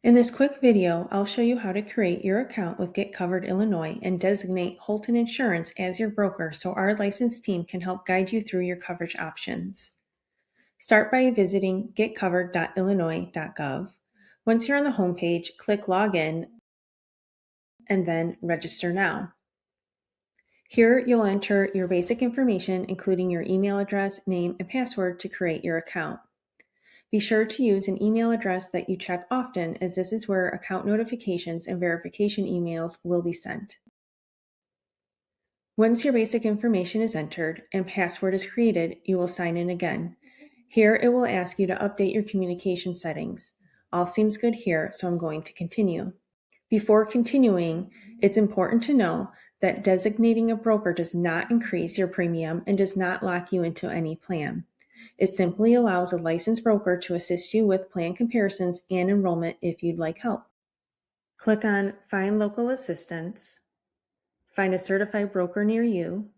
In this quick video, I'll show you how to create your account with Get Covered Illinois and designate Holten Insurance as your broker so our licensed team can help guide you through your coverage options. Start by visiting getcovered.illinois.gov. Once you're on the homepage, click Login and then Register Now. Here, you'll enter your basic information, including your email address, name, and password to create your account. Be sure to use an email address that you check often, as this is where account notifications and verification emails will be sent. Once your basic information is entered and password is created, you will sign in again. Here, it will ask you to update your communication settings. All seems good here, so I'm going to continue. Before continuing, it's important to know that designating a broker does not increase your premium and does not lock you into any plan. It simply allows a licensed broker to assist you with plan comparisons and enrollment if you'd like help. Click on Find Local Assistance, find a certified broker near you,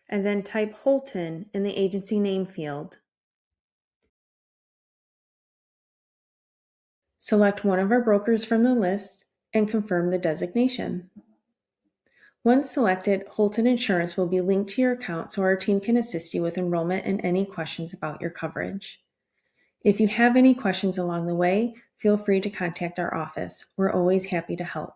and then type Holten in the agency name field. Select one of our brokers from the list and confirm the designation. Once selected, Holten Insurance will be linked to your account so our team can assist you with enrollment and any questions about your coverage. If you have any questions along the way, feel free to contact our office. We're always happy to help.